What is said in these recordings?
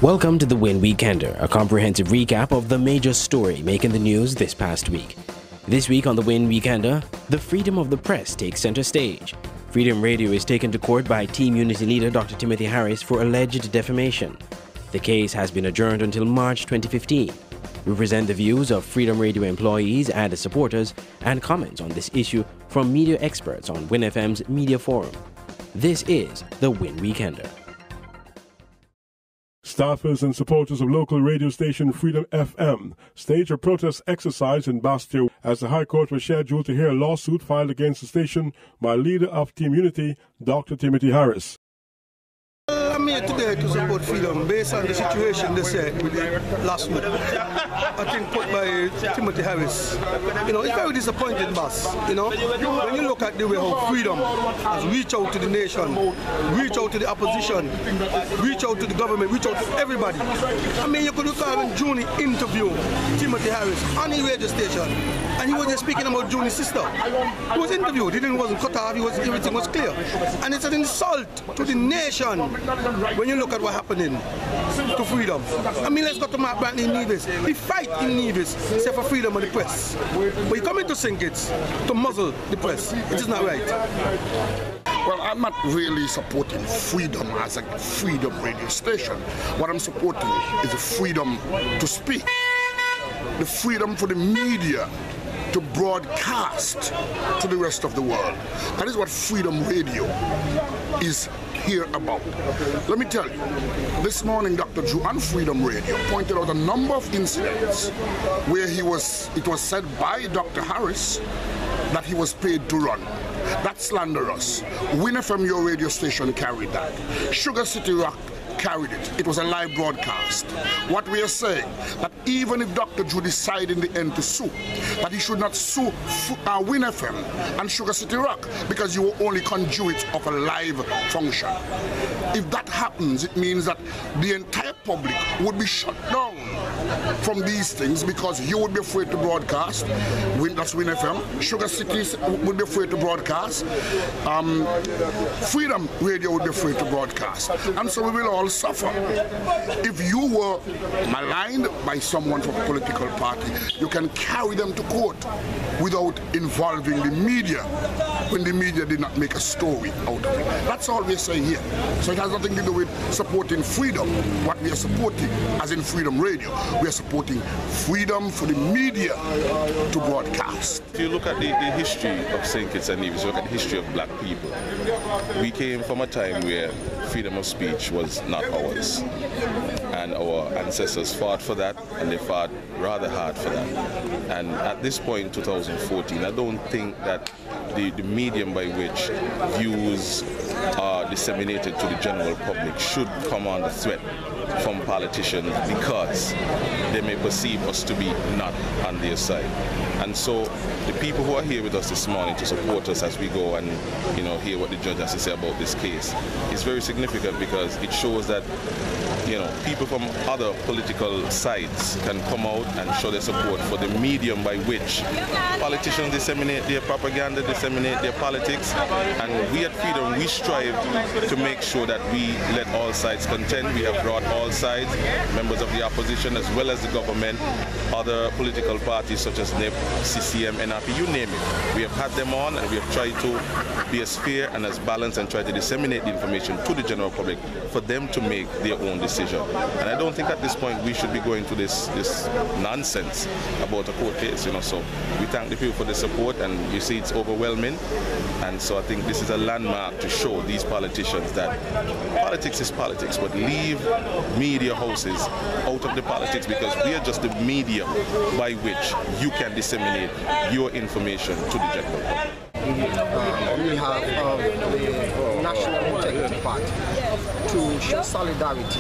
Welcome to the WINN Weekender, a comprehensive recap of the major story making the news this past week. This week on the WINN Weekender, the freedom of the press takes center stage. Freedom Radio is taken to court by Team Unity leader Dr. Timothy Harris for alleged defamation. The case has been adjourned until March 2015. We present the views of Freedom Radio employees and supporters and comments on this issue from media experts on WINN FM's Media Forum. This is the WINN Weekender. Staffers and supporters of local radio station Freedom FM staged a protest exercise in Bastille as the High Court was scheduled to hear a lawsuit filed against the station by leader of Team Unity, Dr. Timothy Harris. I'm here today to support Freedom based on the situation they said with the lawsuit. I think put by Timothy Harris. It's very disappointing, boss. When you look at the way how Freedom has reached out to the nation, reached out to the opposition, reached out to the government, reached out to everybody. You could recall when Juni interviewed Timothy Harris on the radio station, and he was just speaking about Juni's sister. He was interviewed, he wasn't cut off, everything was clear. And it's an insult to the nation when you look at what's happening to Freedom. Let's go to Mark Brantley in Nevis. He fight in Nevis, except for freedom of the press. But he coming to St. Kitts to muzzle the press. It is not right. Well, I'm not really supporting Freedom as a freedom radio station. What I'm supporting is the freedom to speak, the freedom for the media to broadcast to the rest of the world. That is what Freedom Radio is here about. Let me tell you, this morning Dr. Drew on Freedom Radio pointed out a number of incidents where it was said by Dr. Harris that he was paid to run. That's slanderous. WINN FM, your radio station, carried that. Sugar City Rock carried it. It was a live broadcast. What we are saying, that even if Dr. Drew decided in the end to sue, that he should not sue WINN FM and Sugar City Rock because you were only conduit of a live function. If that happens, it means that the entire public would be shut down from these things because you would be afraid to broadcast. That's WINN FM. Sugar City would be afraid to broadcast. Freedom Radio would be afraid to broadcast. And so we will all suffer. If you were maligned by someone from a political party, you can carry them to court without involving the media when the media did not make a story out of it. That's all we're saying here. So it has nothing to do with supporting freedom. What we are supporting, as in Freedom Radio, we are supporting freedom for the media to broadcast. If you look at the history of St. Kitts and Nevis, look at the history of black people, we came from a time where freedom of speech was not ours. And our ancestors fought for that, and they fought rather hard for that. And at this point, 2014, I don't think that the medium by which views are disseminated to the general public should come under threat from politicians because they may perceive us to be not on their side. And so the people who are here with us this morning to support us as we go and hear what the judge has to say about this case is very significant because it shows that people from other political sides can come out and show their support for the medium by which politicians disseminate their propaganda, disseminate their politics. And we at Freedom, we strive to make sure that we let all sides contend. We have brought all sides, members of the opposition as well as the government, other political parties such as NIP, CCM, NRP, you name it. We have had them on and we have tried to be as fair and as balanced and try to disseminate the information to the general public for them to make their own decision. And I don't think at this point we should be going to this nonsense about a court case, So we thank the people for the support, and you see it's overwhelming. And so I think this is a landmark to show these politicians that politics is politics, but leave media houses out of the politics because we are just the medium by which you can disseminate your information to the general public. On behalf of the National Integrity Party to show solidarity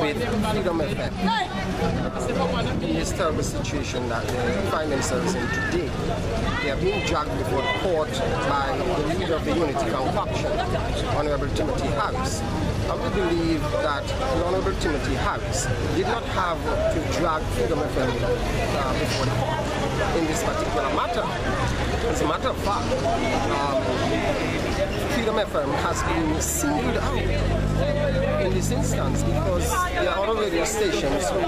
with Freedom FM in this terrible situation that they find themselves in today. They are being dragged before the court by the leader of the Unity Concoction, Honorable Timothy Harris. And we believe that Honorable Timothy Harris did not have to drag Freedom FM before the court in this particular matter. As a matter of fact, Freedom FM has been singled out in this instance because there are other radio stations who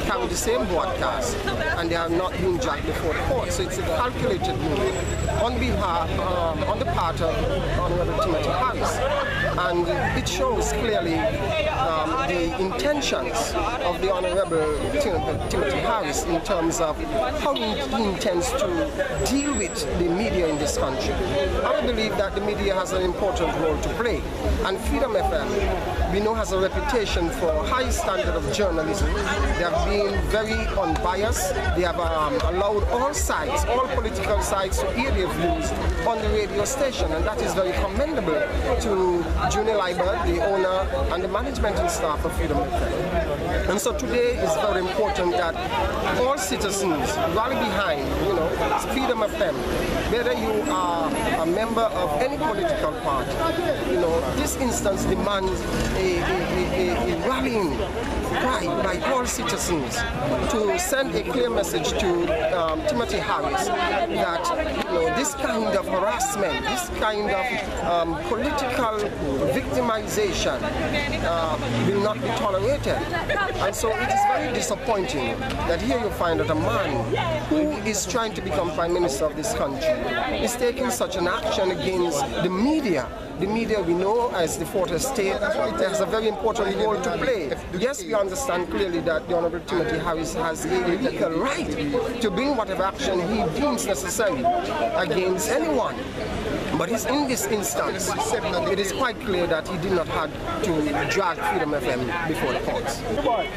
carry the same broadcast and they are not being dragged before the court. So it's a calculated move on the part of Honorable Timothy Harris. And it shows clearly the intentions of the Honorable Timothy Harris in terms of how he intends to deal with the media in this country. I believe that the media has an important role to play, and Freedom FM, we know, has a reputation for high standard of journalism. They have been very unbiased. They have allowed all sides, all political sides, to hear their views on the radio station, and that is very commendable to Junior Liber, the owner, and the management and staff of Freedom FM. And so today is very important that all citizens rally behind, Freedom FM. Whether you are a member of any political party, this instance demands a rallying cry by all citizens to send a clear message to Timothy Harris that this kind of harassment, this kind of political victimization will not be tolerated. And so it is very disappointing that here you find that a man who is trying to become Prime Minister of this country is taking such an action against the media. The media, we know, as the fourth estate, it has a very important role to play. Yes, we understand clearly that the Honorable Timothy Harris has a legal right to bring whatever action he deems necessary against anyone. But in this instance, it is quite clear that he did not have to drag Freedom FM before the courts.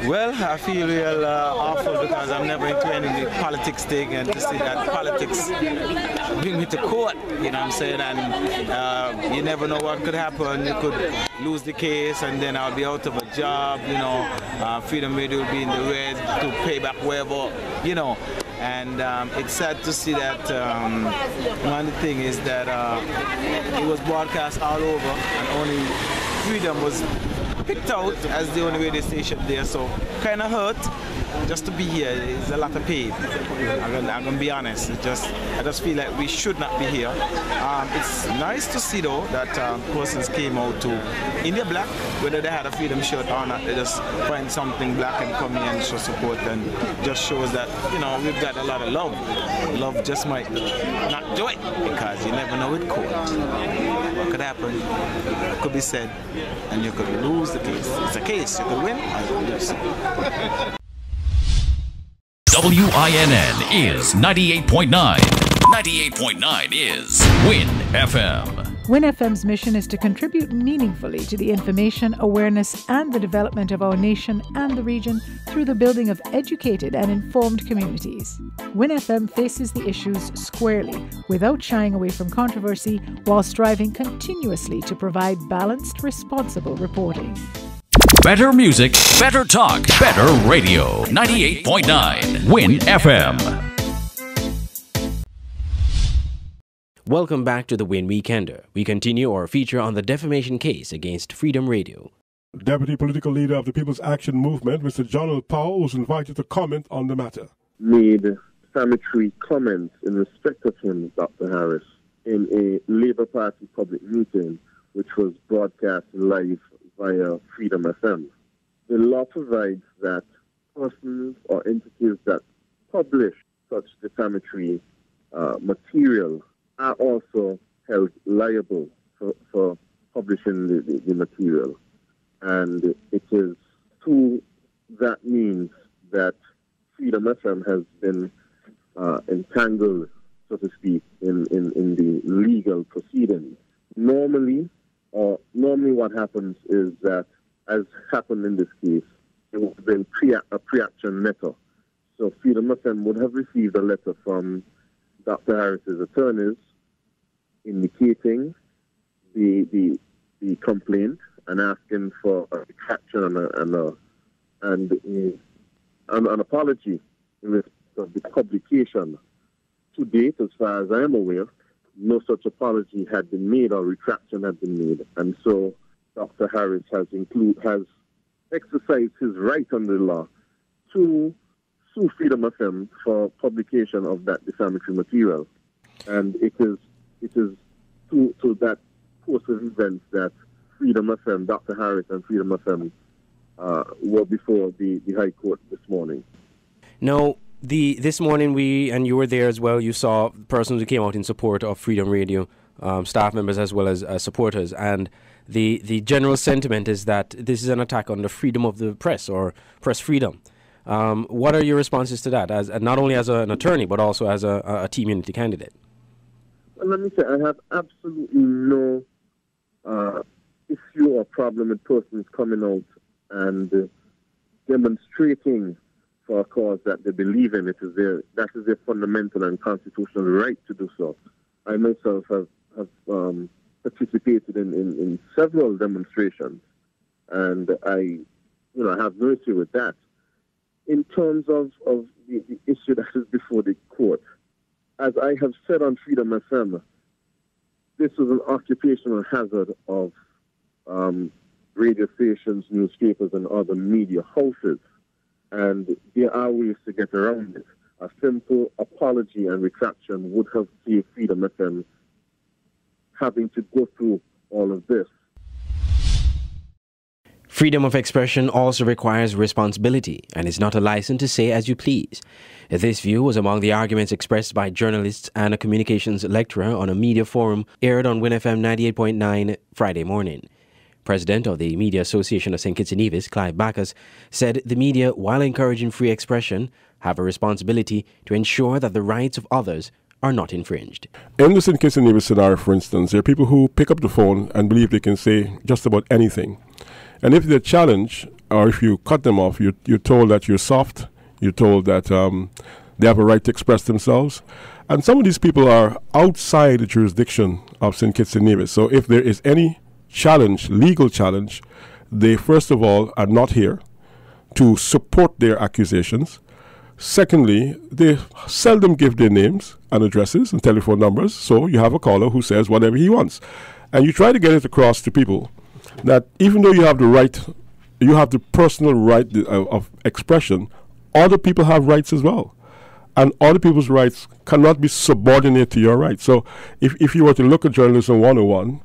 Well, I feel real awful because I'm never into any politics thing, and to see that politics bring me to court, you know what I'm saying, and you never know what could happen. You could lose the case and then I'll be out of a job, Freedom Radio will be in the red to pay back wherever, And it's sad to see that one thing is that it was broadcast all over and only Freedom was picked out as the only radio station there, so kind of hurt. Just to be here is a lot of pain. I'm gonna be honest. I just feel like we should not be here. It's nice to see though that persons came out to India Black, whether they had a Freedom shirt or not. They just find something black and come here and show support, and just shows that we've got a lot of love. Love just might not do it because you never know with court. What could happen? It could be said, and you could lose the case. It's a case. You could win or you could lose. WINN is 98.9. 98.9 is WINN FM. WINN FM's mission is to contribute meaningfully to the information, awareness, and the development of our nation and the region through the building of educated and informed communities. WINN FM faces the issues squarely, without shying away from controversy, while striving continuously to provide balanced, responsible reporting. Better music, better talk, better radio. 98.9 WINN FM. Welcome back to the WINN Weekender. We continue our feature on the defamation case against Freedom Radio. Deputy Political Leader of the People's Action Movement, Mr. Donald Powell, was invited to comment on the matter. Made defamatory comments in respect of him, Dr. Harris, in a Labour Party public meeting, which was broadcast live via Freedom FM. The law provides that persons or entities that publish such defamatory material are also held liable for publishing the material. And it is through that means that Freedom FM has been entangled, so to speak, in the legal proceedings. Normally what happens is that, as happened in this case, it would have been a pre-action letter. So Freedom FM would have received a letter from Dr. Harris's attorneys indicating the complaint and asking for a retraction and an apology in respect of the publication. To date, as far as I am aware, no such apology had been made or retraction had been made. And so Dr. Harris has exercised his right under the law to sue Freedom FM for publication of that defamatory material. And it is to that course of events that Freedom FM, Dr. Harris and Freedom FM were before the High Court this morning. Now, this morning and you were there as well, you saw persons who came out in support of Freedom Radio, staff members as well as supporters, and the general sentiment is that this is an attack on the freedom of the press or press freedom. What are your responses to that, as not only as an attorney but also as a team unity candidate? Well, let me say, I have absolutely no issue or problem with persons coming out and demonstrating for a cause that they believe in. That is their fundamental and constitutional right to do so. I myself have participated in several demonstrations, and I have no issue with that. In terms of the issue that is before the court, as I have said on Freedom FM, this is an occupational hazard of radio stations, newspapers, and other media houses. And there are ways to get around it. A simple apology and retraction would have saved Freedom FM having to go through all of this. Freedom of expression also requires responsibility and is not a license to say as you please. This view was among the arguments expressed by journalists and a communications lecturer on a media forum aired on WINN FM 98.9 Friday morning. President of the Media Association of St. Kitts and Nevis, Clive Bacchus, said the media, while encouraging free expression, have a responsibility to ensure that the rights of others are not infringed. In the St. Kitts and Nevis scenario, for instance, there are people who pick up the phone and believe they can say just about anything. And if they're challenged, or if you cut them off, you're told that you're soft, you're told that they have a right to express themselves. And some of these people are outside the jurisdiction of St. Kitts and Nevis. So if there is any challenge, legal challenge, they first of all are not here to support their accusations. Secondly, they seldom give their names and addresses and telephone numbers, so you have a caller who says whatever he wants. And you try to get it across to people that even though you have the right, you have the personal right of expression, other people have rights as well. And other people's rights cannot be subordinate to your rights. So if you were to look at Journalism 101,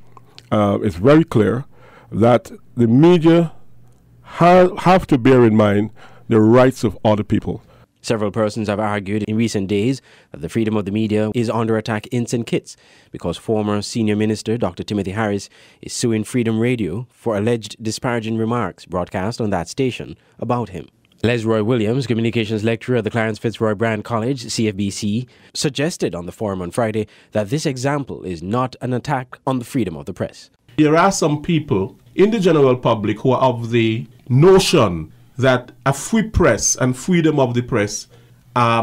it's very clear that the media have to bear in mind the rights of other people. Several persons have argued in recent days that the freedom of the media is under attack in St. Kitts because former senior minister Dr. Timothy Harris is suing Freedom Radio for alleged disparaging remarks broadcast on that station about him. Lesroy Williams, communications lecturer at the Clarence Fitzroy Brand College, CFBC, suggested on the forum on Friday that this example is not an attack on the freedom of the press. There are some people in the general public who are of the notion that a free press and freedom of the press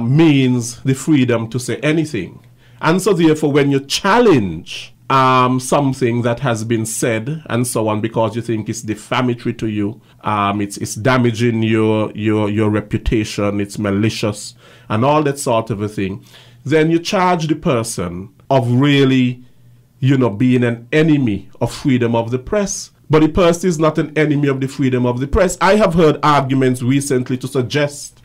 means the freedom to say anything. And so therefore when you challenge something that has been said and so on because you think it's defamatory to you, it's damaging your reputation, it's malicious and all that sort of a thing, then you charge the person of really, being an enemy of freedom of the press. But the person is not an enemy of the freedom of the press. I have heard arguments recently to suggest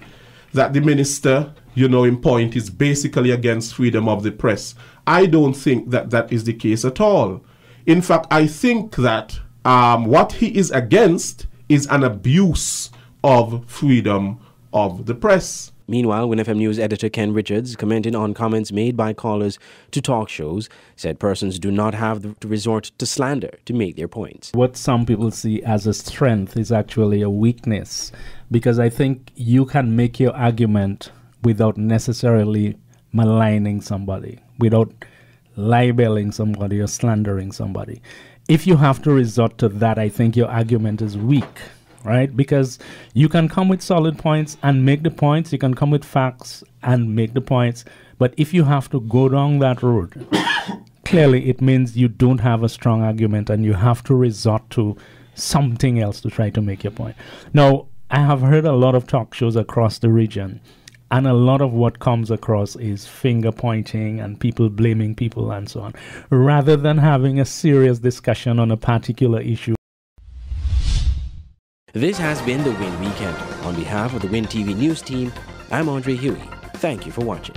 that the minister, in point, is basically against freedom of the press. I don't think that that is the case at all. In fact, I think that what he is against is an abuse of freedom of the press. Meanwhile, WINN FM News editor Ken Richards, commenting on comments made by callers to talk shows, said persons do not have to resort to slander to make their points. What some people see as a strength is actually a weakness, because I think you can make your argument without necessarily maligning somebody, without libeling somebody or slandering somebody. If you have to resort to that, I think your argument is weak. Right? Because you can come with solid points and make the points. You can come with facts and make the points. But if you have to go down that road, clearly it means you don't have a strong argument and you have to resort to something else to try to make your point. Now, I have heard a lot of talk shows across the region, and a lot of what comes across is finger pointing and people blaming people and so on, rather than having a serious discussion on a particular issue. This has been the WINN Weekend. On behalf of the WINN TV News team, I'm Andre Huey. Thank you for watching.